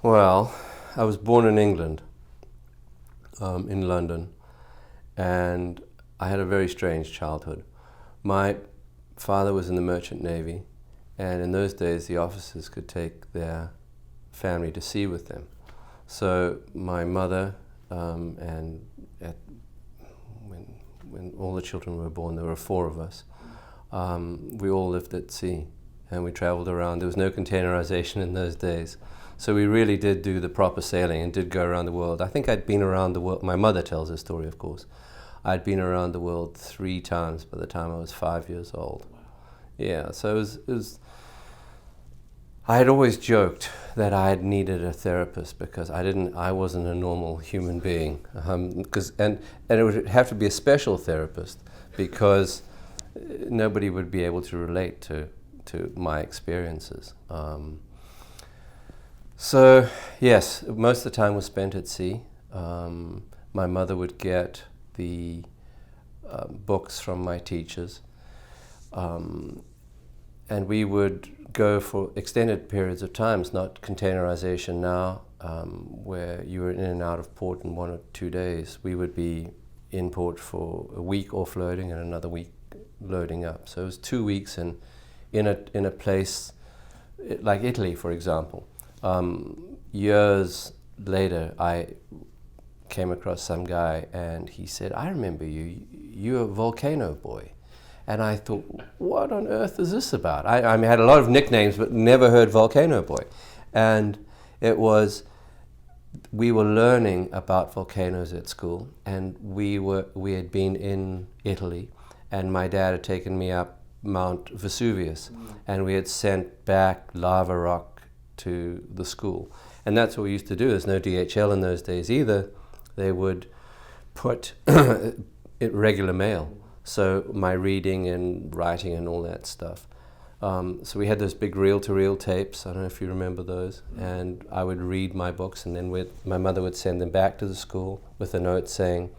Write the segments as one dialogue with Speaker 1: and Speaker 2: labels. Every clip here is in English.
Speaker 1: Well, I was born in England, in London, and I had a very strange childhood. My father was in the Merchant Navy, and in those days the officers could take their family to sea with them. So my mother, and when all the children were born, there were four of us. We all lived at sea, and we traveled around. There was no containerization in those days. So we really did do the proper sailing and did go around the world. I think I'd been around the world. My mother tells this story, of course. I'd been around the world 3 times by the time I was 5 years old. Yeah, so it was I had always joked that I had needed a therapist because I wasn't a normal human being. And it would have to be a special therapist because nobody would be able to relate to my experiences. So yes, most of the time was spent at sea. My mother would get the books from my teachers, and we would go for extended periods of times, not containerization now, where you were in and out of port in 1 or 2 days. We would be in port for a week offloading and another week loading up. So it was 2 weeks in a place like Italy, for example. Years later, I came across some guy and he said, "I remember you. You're Volcano Boy." And I thought, what on earth is this about? I had a lot of nicknames, but never heard Volcano Boy. And it was, we were learning about volcanoes at school, and we had been in Italy, and my dad had taken me up Mount Vesuvius, and we had sent back lava rock to the school. And that's what we used to do. There's no DHL in those days either. They would put regular mail. So my reading and writing and all that stuff. So we had those big reel-to-reel tapes. I don't know if you remember those. And I would read my books, and then my mother would send them back to the school with a note saying,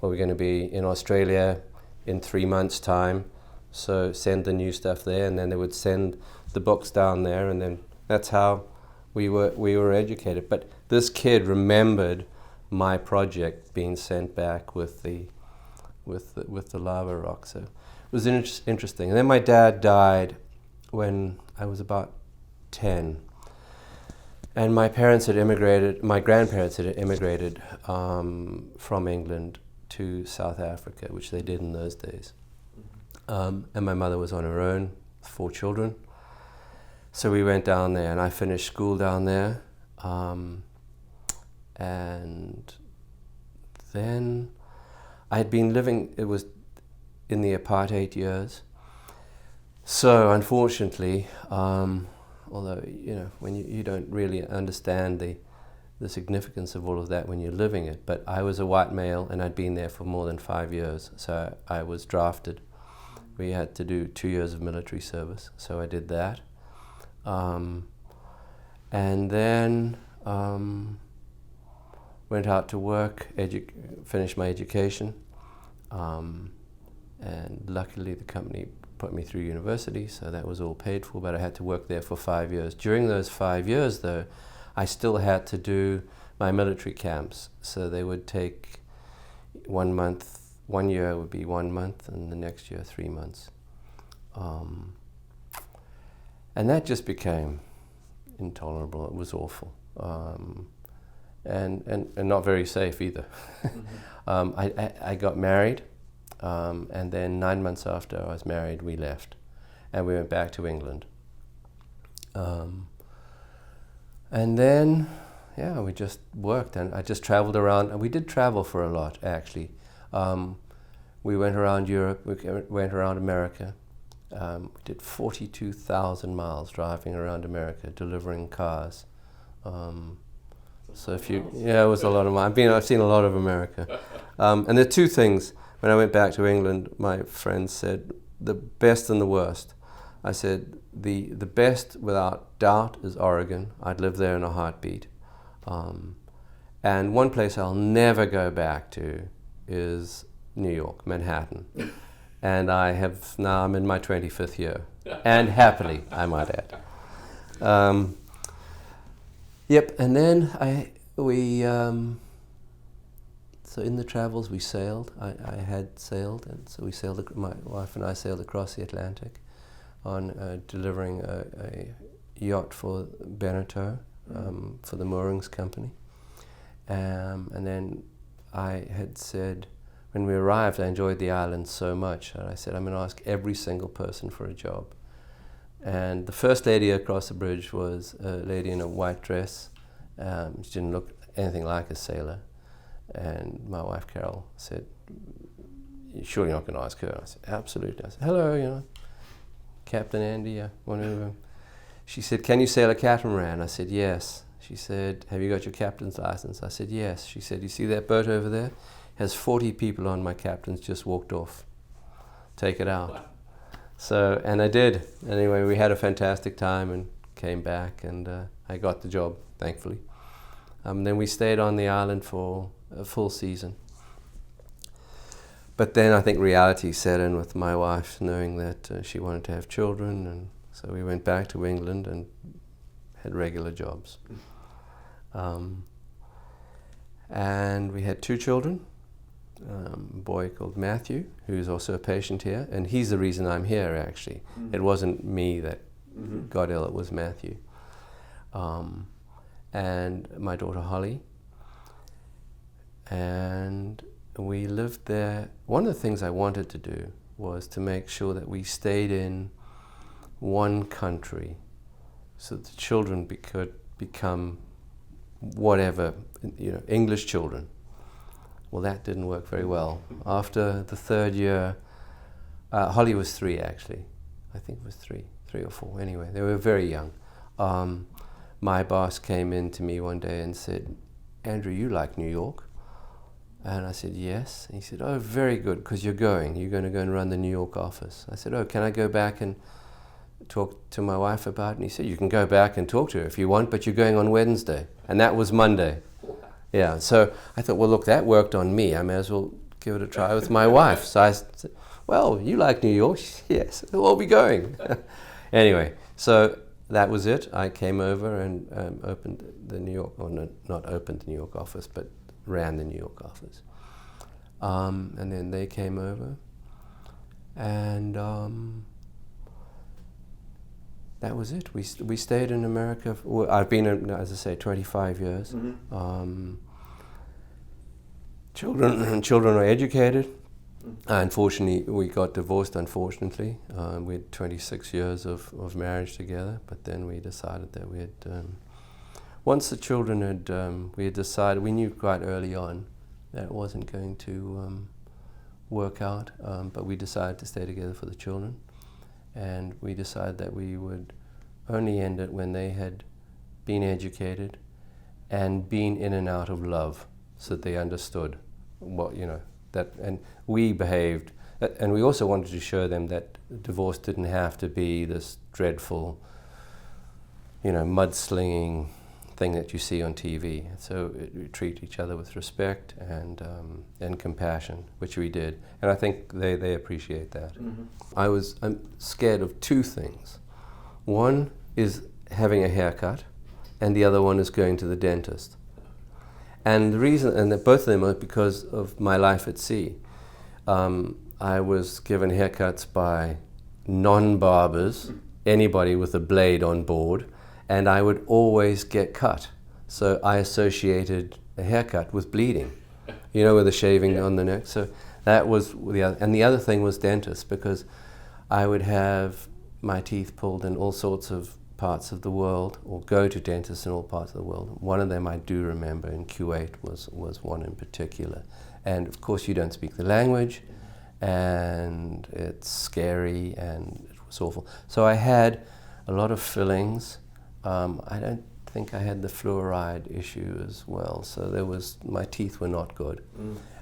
Speaker 1: well, we're going to be in Australia in 3 months' time, so send the new stuff there. And then they would send the books down there, and then that's how we were educated. But this kid remembered my project being sent back with the lava rock. So it was interesting. And then my dad died when I was about 10. And my grandparents had immigrated from England to South Africa, which they did in those days. And my mother was on her own, 4 children. So we went down there, and I finished school down there. And then I had been living, it was in the apartheid years. So unfortunately, although, when you don't really understand the significance of all of that when you're living it, but I was a white male and I'd been there for more than 5 years, so I was drafted. We had to do 2 years of military service, so I did that. And then went out to work, finished my education, and luckily the company put me through university, so that was all paid for, but I had to work there for 5 years. During those 5 years, though, I still had to do my military camps, so they would take 1 month, 1 year would be 1 month, and the next year 3 months. And that just became intolerable. It was awful. And not very safe either. I got married, and then 9 months after I was married, we left, and we went back to England. And then, we just worked, and I just traveled around, and we did travel for a lot, actually. We went around Europe, we went around America. We did 42,000 miles driving around America, delivering cars. So it was a lot of miles. I've seen a lot of America. And there are 2 things. When I went back to England, my friends said, the best and the worst. I said, the best, without doubt, is Oregon. I'd live there in a heartbeat. And one place I'll never go back to is New York, Manhattan. And I'm in my 25th year. And happily, I might add. Yep, and then so in the travels we sailed. I had sailed, and so we sailed. My wife and I sailed across the Atlantic on delivering a yacht for Beneteau, for the moorings company. And then I had said, when we arrived, I enjoyed the island so much that I said, I'm going to ask every single person for a job. And the first lady across the bridge was a lady in a white dress. She didn't look anything like a sailor. And my wife, Carol, said, "You're surely not going to ask her?" I said, "Absolutely." I said, "Hello, Captain Andy, whatever." She said, "Can you sail a catamaran?" I said, "Yes." She said, "Have you got your captain's license?" I said, "Yes." She said, "You see that boat over there? It has 40 people on. My captain's just walked off. Take it out." Wow. So, and I did. Anyway, we had a fantastic time and came back, and I got the job, thankfully. Then we stayed on the island for a full season. But then I think reality set in with my wife, knowing that she wanted to have children, and so we went back to England and had regular jobs. And we had 2 children, a boy called Matthew, who's also a patient here, and he's the reason I'm here, actually. It wasn't me that got ill, it was Matthew. And my daughter Holly. And we lived there. One of the things I wanted to do was to make sure that we stayed in one country so that the children could become whatever, English children. Well, that didn't work very well. After the 3rd year, Holly was 3 actually. I think it was 3 or 4. Anyway, they were very young. My boss came in to me one day and said, "Andrew, you like New York?" And I said, "Yes." And he said, "Oh, very good, because you're going to go and run the New York office." I said, "Oh, can I go back and talk to my wife about it?" And he said, "You can go back and talk to her if you want, but you're going on Wednesday." And that was Monday. Yeah, so I thought, well, look, that worked on me. I may as well give it a try with my wife. So I said, "Well, you like New York?" "Yes." "Well, I'll be going." Anyway, so that was it. I came over and opened the New York, or not opened the New York office, but ran the New York office. And then they came over, and that was it. We stayed in America. I've been, as I say, 25 years. Children are educated. Unfortunately, we got divorced, unfortunately. We had 26 years of marriage together, but then we decided that we had, once the children had, we had decided, we knew quite early on that it wasn't going to work out, but we decided to stay together for the children. And we decided that we would only end it when they had been educated and been in and out of love, so that they understood what, that, and we behaved, and we also wanted to show them that divorce didn't have to be this dreadful, mudslinging thing that you see on TV. So we treat each other with respect and compassion, which we did, and I think they appreciate that. I'm scared of 2 things. One is having a haircut, and the other one is going to the dentist. And the reason, and both of them are because of my life at sea. I was given haircuts by non-barbers, anybody with a blade on board, and I would always get cut. So I associated a haircut with bleeding, with the shaving on the neck. So that was the other. And the other thing was dentists, because I would have my teeth pulled in all sorts of parts of the world, or go to dentists in all parts of the world. One of them I do remember in Kuwait was one in particular. And of course you don't speak the language, and it's scary, and it was awful. So I had a lot of fillings. I don't think I had the fluoride issue as well, so my teeth were not good.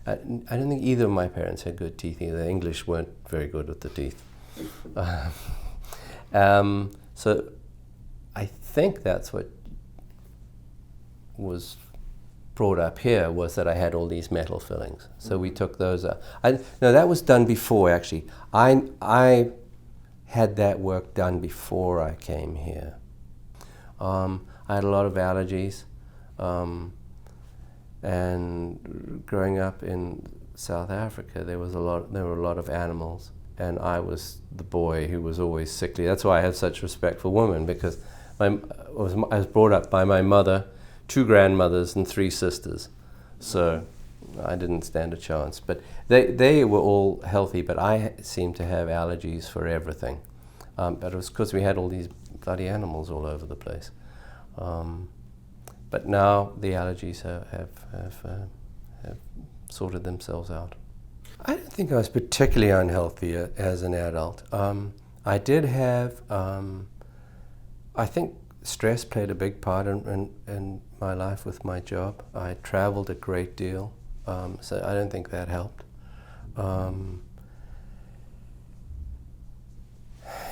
Speaker 1: I don't think either of my parents had good teeth either. The English weren't very good with the teeth. So I think that's what was brought up here, was that I had all these metal fillings. So we took those out. No, that was done before, actually. I had that work done before I came here. I had a lot of allergies. And growing up in South Africa, there were a lot of animals, and I was the boy who was always sickly. That's why I have such respect for women, because I was brought up by my mother, 2 grandmothers, and 3 sisters. So I didn't stand a chance. But they were all healthy, but I seemed to have allergies for everything. But it was because we had all these bloody animals all over the place. But now the allergies have sorted themselves out. I don't think I was particularly unhealthy as an adult. I did have, I think stress played a big part in my life with my job. I traveled a great deal, so I don't think that helped.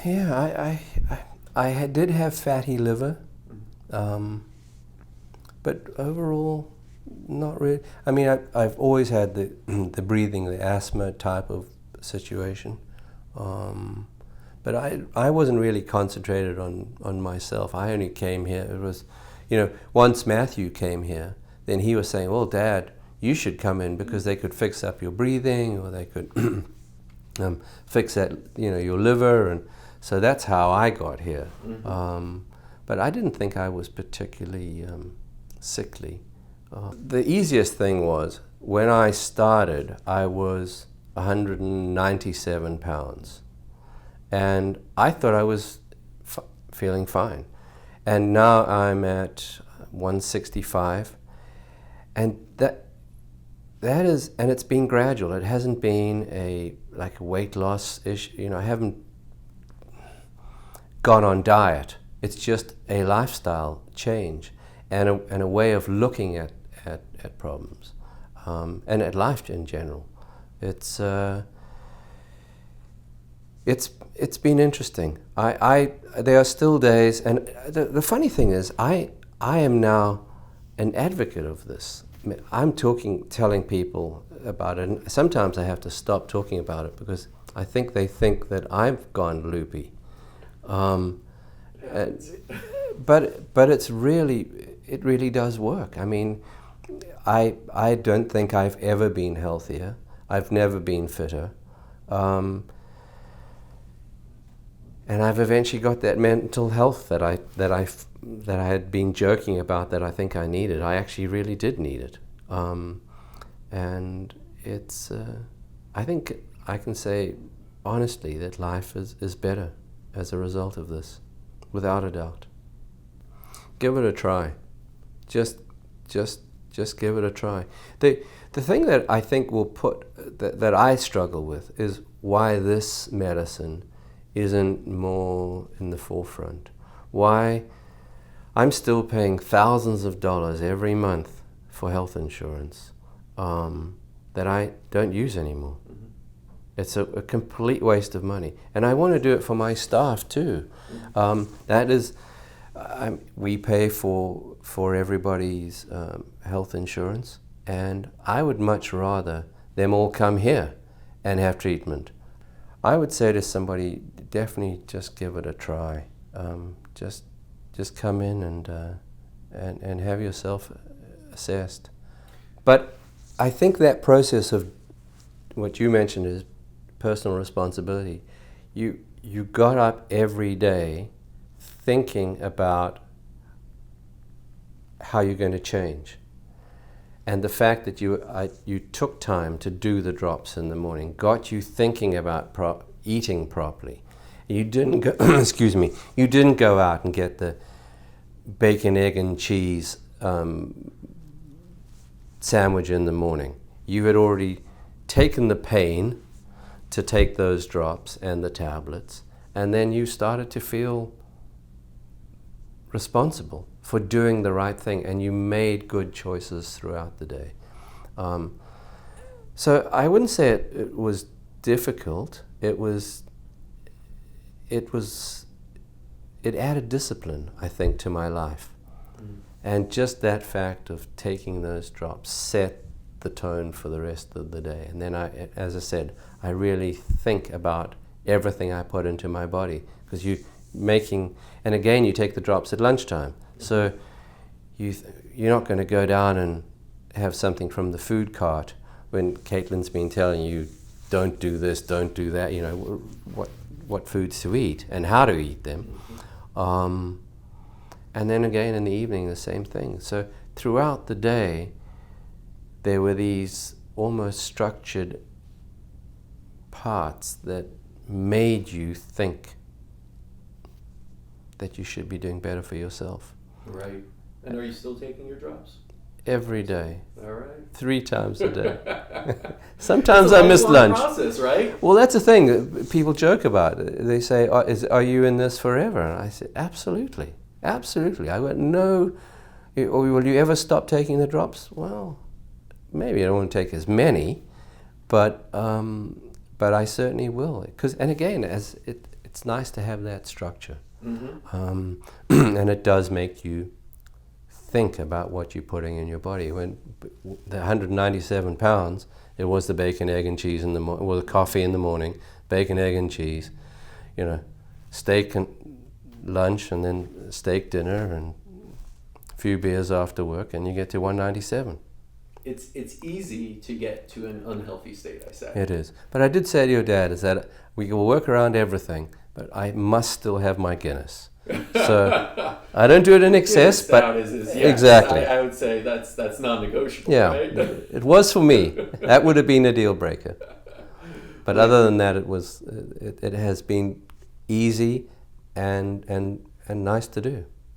Speaker 1: Yeah, I did have fatty liver. But overall, not really. I mean, I've always had the breathing, the asthma type of situation. But I wasn't really concentrated on myself. I only came here. It was, once Matthew came here, then he was saying, well, Dad, you should come in because they could fix up your breathing, or they could fix that, your liver. And so that's how I got here. Mm-hmm. But I didn't think I was particularly sickly. The easiest thing was, when I started, I was 197 pounds. And I thought I was feeling fine. And now I'm at 165. And that is, and it's been gradual. It hasn't been a weight loss issue. I haven't gone on diet. It's just a lifestyle change and a way of looking at problems and at life in general. It's been interesting. There are still days, and the funny thing is, I am now an advocate of this. I'm telling people about it, and sometimes I have to stop talking about it because I think they think that I've gone loopy. But it really does work. I mean, I don't think I've ever been healthier. I've never been fitter. And I've eventually got that mental health that I had been joking about that I think I needed. I actually really did need it. And it's, I think I can say honestly that life is better as a result of this, without a doubt. Give it a try. Just give it a try. The thing that I think that I struggle with is why this medicine isn't more in the forefront. Why I'm still paying thousands of dollars every month for health insurance that I don't use anymore. Mm-hmm. It's a complete waste of money. And I want to do it for my staff too. That is, we pay for everybody's health insurance, and I would much rather them all come here and have treatment. I would say to somebody, definitely just give it a try. Just come in and have yourself assessed. But I think that process of what you mentioned is personal responsibility. You got up every day thinking about how you're going to change. And the fact that you took time to do the drops in the morning got you thinking about eating properly. You didn't go, excuse me, you didn't go out and get the bacon, egg, and cheese sandwich in the morning. You had already taken the pain to take those drops and the tablets, and then you started to feel responsible for doing the right thing, and you made good choices throughout the day. So I wouldn't say it was difficult. It added discipline, I think, to my life. And just that fact of taking those drops set the tone for the rest of the day. And then as I said, I really think about everything I put into my body, because and again, you take the drops at lunchtime. So you're not going to go down and have something from the food cart when Caitlin's been telling you, don't do this, don't do that, you know, what foods to eat and how to eat them. And then again in the evening, the same thing. So throughout the day, there were these almost structured parts that made you think that you should be doing better for yourself.
Speaker 2: Right. And are you still taking your drops?
Speaker 1: Every day.
Speaker 2: All right.
Speaker 1: 3 times a day. Sometimes I miss lunch.
Speaker 2: Process, right?
Speaker 1: Well, that's the thing that people joke about. They say, are you in this forever? And I said, absolutely. Absolutely. I went, no. Or will you ever stop taking the drops? Well, maybe I don't want to take as many, but I certainly will. And again, it's nice to have that structure. Mm-hmm. And it does make you think about what you're putting in your body. When the 197 pounds, it was the bacon, egg, and cheese in the morning, well, the coffee in the morning, bacon, egg, and cheese, you know, steak and lunch, and then steak dinner, and a few beers after work, and you get to 197.
Speaker 2: It's easy to get to an unhealthy state, I say.
Speaker 1: It is. But I did say to your dad is that we will work around everything, but I must still have my Guinness. So I don't do it in excess, but exactly.
Speaker 2: I would say that's non-negotiable.
Speaker 1: Yeah,
Speaker 2: right?
Speaker 1: It was for me. That would have been a deal breaker. But other than that, it has been easy and nice to do.